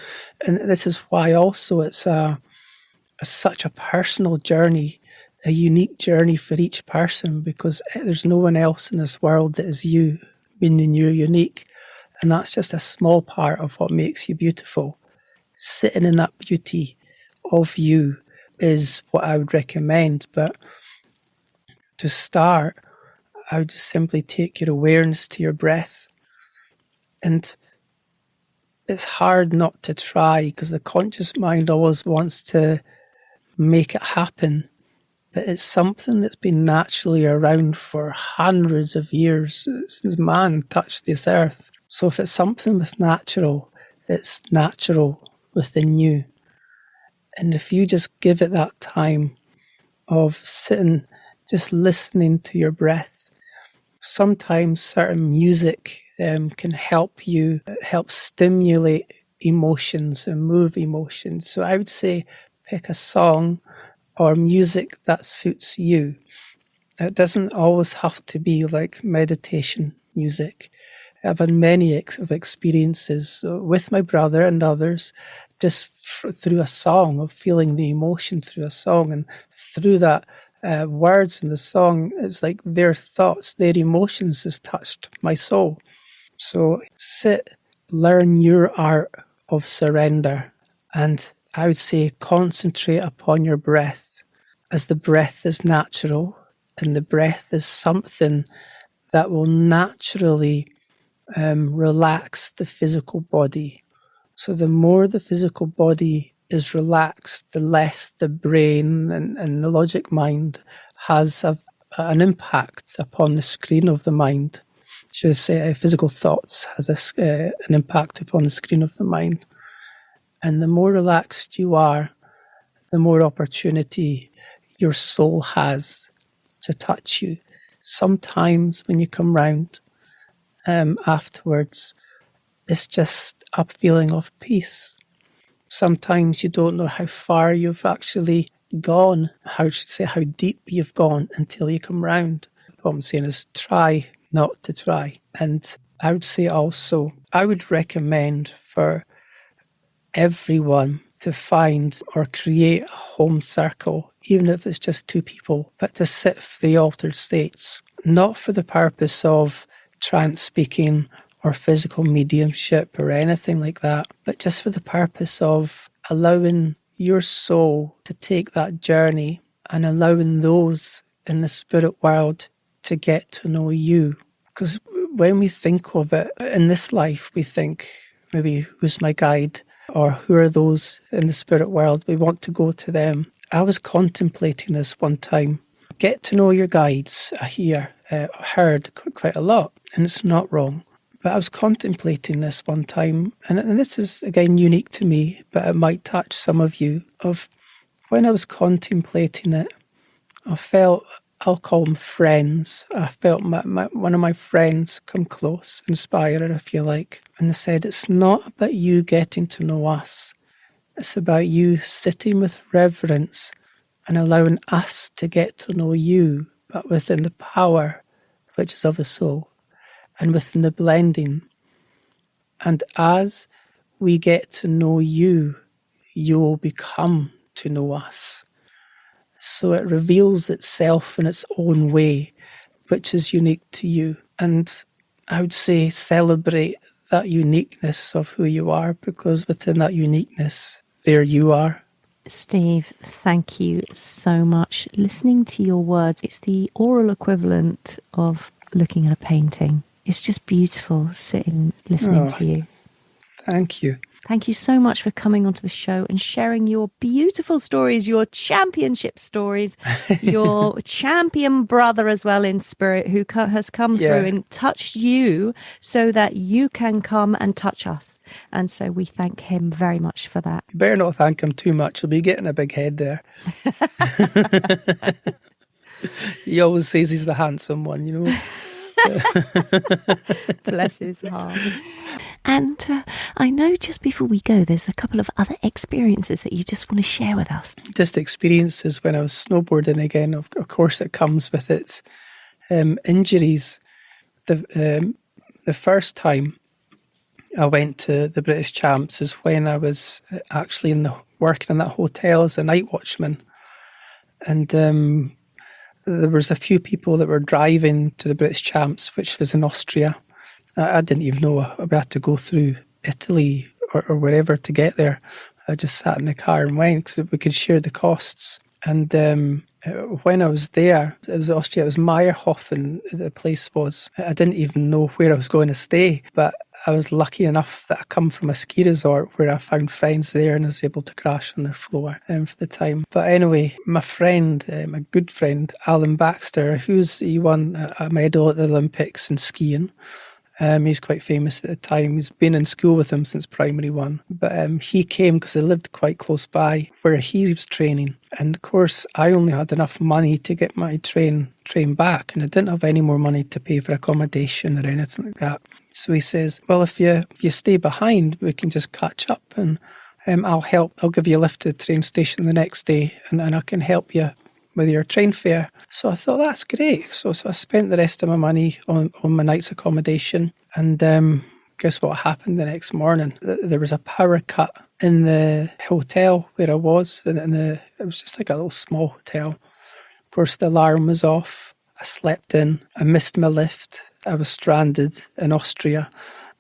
And this is why also it's such a personal journey, a unique journey for each person, because there's no one else in this world that is you, meaning you're unique. And that's just a small part of what makes you beautiful. Sitting in that beauty of you is what I would recommend. But to start, I would just simply take your awareness to your breath. And it's hard not to try, because the conscious mind always wants to make it happen, but it's something that's been naturally around for hundreds of years since man touched this earth. So if it's something with natural, it's natural within you. And if you just give it that time of sitting, just listening to your breath, sometimes certain music can help stimulate emotions and move emotions. So I would say pick a song or music that suits you. It doesn't always have to be like meditation music. I've had many experiences with my brother and others just through a song, of feeling the emotion through a song, and through that words in the song, it's like their thoughts, their emotions has touched my soul. So sit, learn your art of surrender, and I would say concentrate upon your breath, as the breath is natural, and the breath is something that will naturally relax the physical body. So the more the physical body is relaxed, the less the brain and the logic mind has an impact upon the screen of the mind. Should I say physical thoughts has an impact upon the screen of the mind. And the more relaxed you are, the more opportunity your soul has to touch you. Sometimes when you come round afterwards, it's just a feeling of peace. sometimes you don't know how far you've actually gone, how deep you've gone until you come round. What I'm saying is try not to try. And I would say also, I would recommend for everyone to find or create a home circle, even if it's just 2 people, but to sit for the altered states, not for the purpose of trance speaking or physical mediumship or anything like that, but just for the purpose of allowing your soul to take that journey and allowing those in the spirit world to get to know you. Because when we think of it in this life, we think, maybe, who's my guide? Or who are those in the spirit world? We want to go to them. I was contemplating this one time. Get to know your guides. I heard quite a lot, and it's not wrong. But I was contemplating this one time, and this is, again, unique to me, but it might touch some of you. Of when I was contemplating it, I felt, I'll call them friends. I felt one of my friends come close, inspire, if you like. And they said, it's not about you getting to know us. It's about you sitting with reverence and allowing us to get to know you, but within the power which is of the soul and within the blending. And as we get to know you, you'll become to know us. So it reveals itself in its own way, which is unique to you. And I would say celebrate that uniqueness of who you are, because within that uniqueness, there you are. Steve, thank you so much. Listening to your words, it's the oral equivalent of looking at a painting. It's just beautiful sitting, listening to you. Thank you. Thank you so much for coming onto the show and sharing your beautiful stories, your championship stories, your champion brother as well in spirit, who has come through and touched you so that you can come and touch us. And so we thank him very much for that. You better not thank him too much. He'll be getting a big head there. He always says he's the handsome one, you know. Bless his heart. And I know just before we go, there's a couple of other experiences that you just want to share with us. Just experiences when I was snowboarding again. Of course, it comes with its injuries. The first time I went to the British Champs is when I was actually working in that hotel as a night watchman. And there was a few people that were driving to the British Champs, which was in Austria. I didn't even know I had to go through Italy or wherever to get there. I just sat in the car and went because we could share the costs. And when I was there, it was Austria, it was Meyerhofen, the place was. I didn't even know where I was going to stay, but I was lucky enough that I come from a ski resort where I found friends there and I was able to crash on their floor for the time. But anyway, my friend, my good friend, Alan Baxter, he won a medal at the Olympics in skiing. He's quite famous at the time. He's been in school with him since primary one. But he came because he lived quite close by where he was training. And of course, I only had enough money to get my train back. And I didn't have any more money to pay for accommodation or anything like that. So he says, well, if you stay behind, we can just catch up. And I'll help. I'll give you a lift to the train station the next day. And I can help you with your train fare. So I thought, that's great. So I spent the rest of my money on my night's accommodation. And guess what happened the next morning? There was a power cut in the hotel where I was. And it was just like a little small hotel. Of course, the alarm was off. I slept in. I missed my lift. I was stranded in Austria.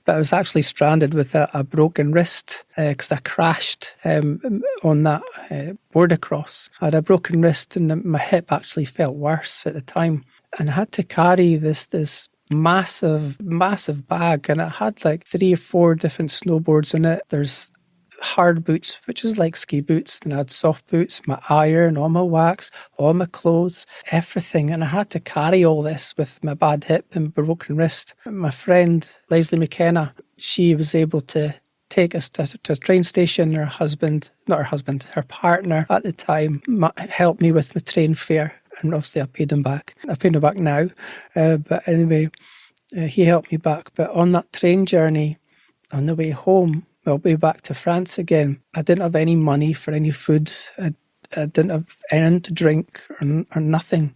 But I was actually stranded with a broken wrist because I crashed on that border cross. I had a broken wrist and my hip actually felt worse at the time. And I had to carry this massive bag, and it had like 3 or 4 different snowboards in it. There's hard boots, which is like ski boots. Then I had soft boots, my iron, all my wax, all my clothes, everything. And I had to carry all this with my bad hip and broken wrist. My friend, Leslie McKenna, she was able to take us to a train station. Her partner at the time, helped me with my train fare. And obviously I paid him back. I paid him back now. But anyway, he helped me back. But on that train journey, on the way home, my way back to France again, I didn't have any money for any food. I didn't have anything to drink or nothing.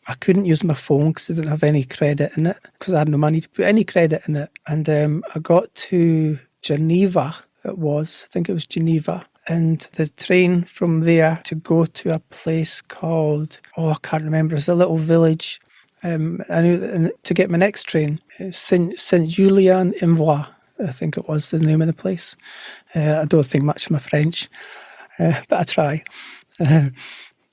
I couldn't use my phone because I didn't have any credit in it, because I had no money to put any credit in it. And I got to Geneva, I think it was Geneva. And the train from there to go to a place called, I can't remember, it's a little village. I knew to get my next train, Saint-Julien-en-Voix, I think it was the name of the place. I don't think much of my French, but I try. I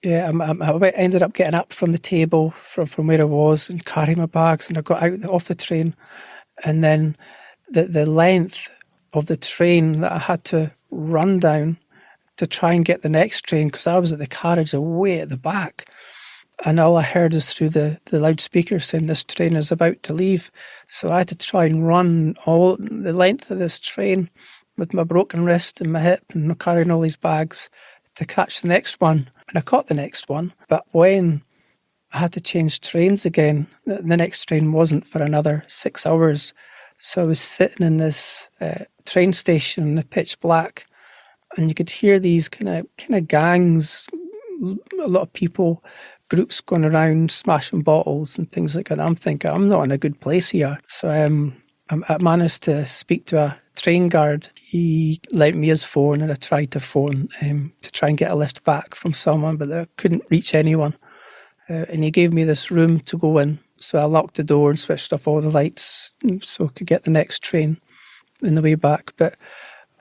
ended up getting up from the table from where I was and carrying my bags, and I got out off the train. And then the length of the train that I had to run down to try and get the next train, because I was at the carriage way at the back. And all I heard is through the loudspeaker saying this train is about to leave. So I had to try and run all the length of this train with my broken wrist and my hip and carrying all these bags to catch the next one. And I caught the next one. But when I had to change trains again, the next train wasn't for another 6 hours. So I was sitting in this train station in the pitch black, and you could hear these kind of gangs, a lot of people, groups going around smashing bottles and things like that. I'm thinking, I'm not in a good place here. So I managed to speak to a train guard. He lent me his phone, and I tried to phone to try and get a lift back from someone, but I couldn't reach anyone. And he gave me this room to go in. So I locked the door and switched off all the lights so I could get the next train in the way back. But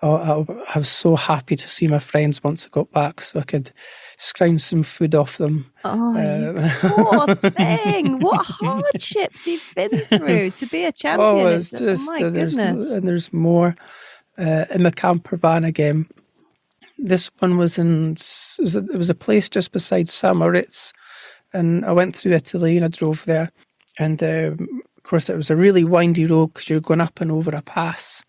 I was so happy to see my friends once I got back, so I could scrounge some food off them. Oh, poor thing. What hardships you've been through to be a champion. It's just, my goodness. And there's more. In my camper van again. This one was it was a place just beside St. and I went through Italy and I drove there. And of course, it was a really windy road because you're going up and over a pass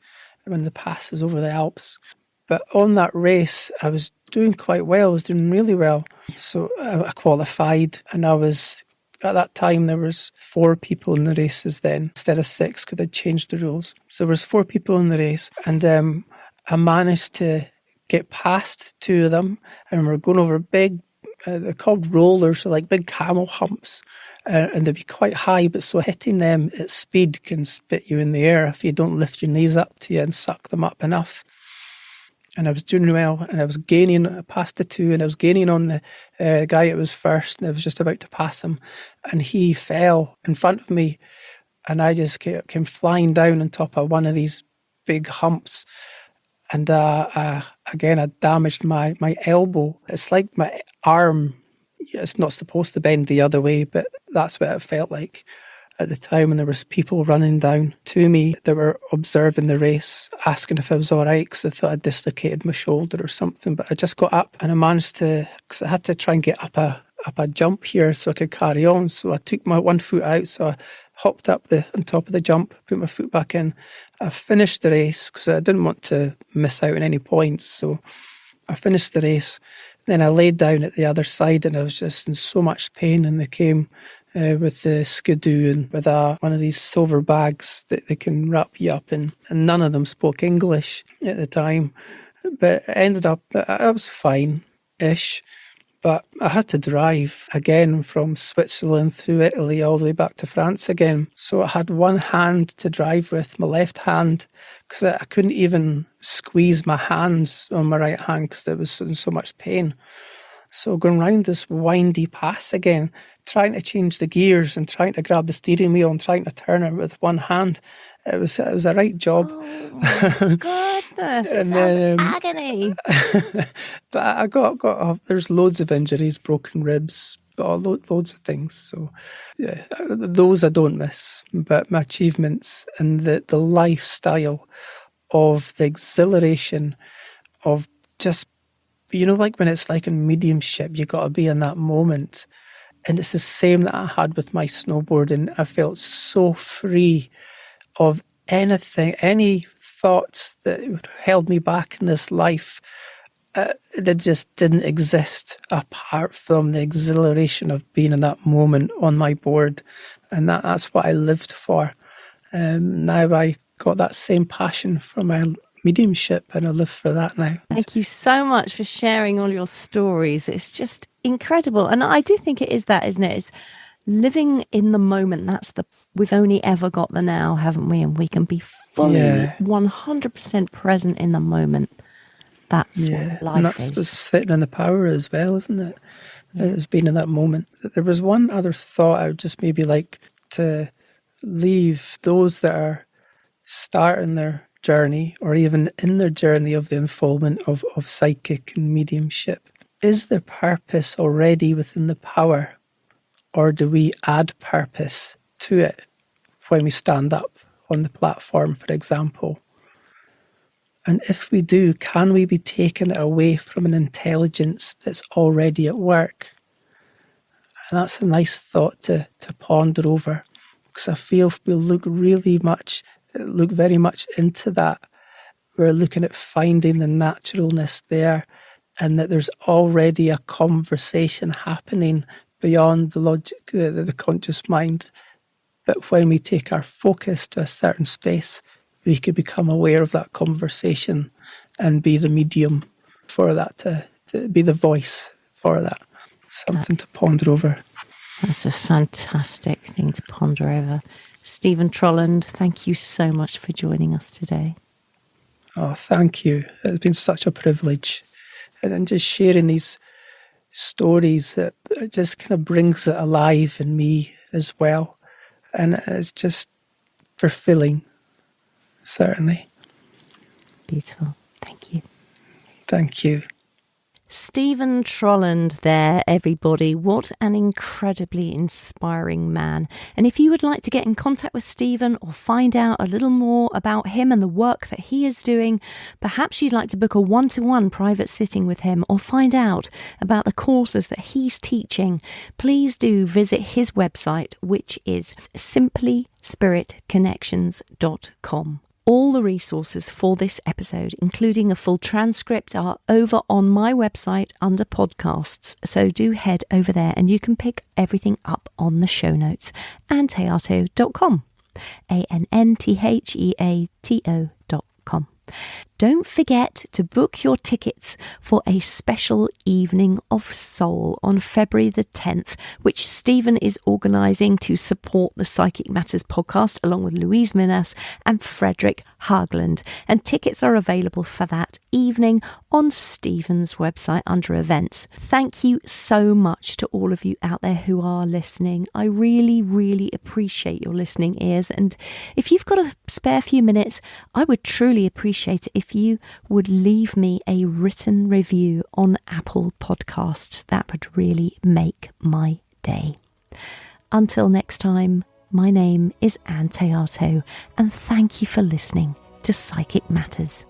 when the pass is over the Alps. But on that race, I was doing quite well. I was doing really well. So I qualified, and I was, at that time, there was 4 people in the races then, instead of 6, because they'd changed the rules. So there was 4 people in the race, and I managed to get past 2 of them, and we're going over big, they're called rollers, so like big camel humps. And they'd be quite high, but so hitting them at speed can spit you in the air if you don't lift your knees up to you and suck them up enough. And I was doing well, and I was gaining past the 2, and I was gaining on the guy that was first, and I was just about to pass him, and he fell in front of me, and I just came flying down on top of one of these big humps, and again, I damaged my elbow. It's like my arm. It's not supposed to bend the other way, but that's what it felt like at the time. And there was people running down to me that were observing the race, asking if I was all right, because I thought I'd dislocated my shoulder or something. But I just got up, and I managed to, because I had to try and get up a jump here so I could carry on. So I took my one foot out, so I hopped up on top of the jump, put my foot back in. I finished the race because I didn't want to miss out on any points. So I finished the race. Then I laid down at the other side, and I was just in so much pain, and they came with the skidoo and with one of these silver bags that they can wrap you up in. And none of them spoke English at the time. But it ended up, I was fine-ish. But I had to drive again from Switzerland through Italy all the way back to France again. So I had one hand to drive with, my left hand, because I couldn't even squeeze my hands on my right hand because I was in so much pain. So going round this windy pass again, trying to change the gears and trying to grab the steering wheel and trying to turn it with one hand. It was a right job. Oh my goodness, it sounds agony. But I got there's loads of injuries, broken ribs, loads of things. So yeah, those I don't miss. But my achievements and the lifestyle of the exhilaration of just, like when it's like in mediumship, you got to be in that moment. And it's the same that I had with my snowboarding. I felt so free of anything, any thoughts that held me back in this life that just didn't exist apart from the exhilaration of being in that moment on my board. And that's what I lived for. Now I got that same passion for my mediumship, and I live for that now. Thank you so much for sharing all your stories. It's just incredible. And I do think it is that, isn't it? It's living in the moment. We've only ever got the now, haven't we? And we can be fully 100% present in the moment. That's what life and that's is. what's sitting in the power as well, isn't it? It's being in that moment. There was one other thought I would just maybe like to leave those that are starting their journey or even in their journey of the unfoldment of psychic and mediumship. Is there purpose already within the power, or do we add purpose to it when we stand up on the platform, for example? And if we do, can we be taking it away from an intelligence that's already at work? And that's a nice thought to ponder over, because I feel if we look very much into that, we're looking at finding the naturalness there, and that there's already a conversation happening beyond the logic, the conscious mind. But when we take our focus to a certain space, we could become aware of that conversation and be the medium for that, to be the voice for that. Something to ponder over. That's a fantastic thing to ponder over. Stephen Trolland, thank you so much for joining us today. Oh, thank you. It's been such a privilege. And just sharing these stories, that it just kind of brings it alive in me as well. And it's just fulfilling. Certainly. Beautiful. Thank you. Thank you. Stephen Trolland there, everybody. What an incredibly inspiring man. And if you would like to get in contact with Stephen or find out a little more about him and the work that he is doing, perhaps you'd like to book a one-to-one private sitting with him or find out about the courses that he's teaching, please do visit his website, which is simplyspiritconnections.com. All the resources for this episode, including a full transcript, are over on my website under podcasts. So do head over there and you can pick everything up on the show notes. AnnThéato.com. AnnTheato.com. Don't forget to book your tickets for a special evening of soul on February the 10th, which Stephen is organising to support the Psychic Matters podcast along with Louise Minas and Frederick Hagland. And tickets are available for that evening on Stephen's website under events. Thank you so much to all of you out there who are listening. I really, really appreciate your listening ears. And if you've got a spare few minutes, I would truly appreciate it if you would leave me a written review on Apple Podcasts. That would really make my day. Until next time, my name is Ann Théato, and thank you for listening to Psychic Matters.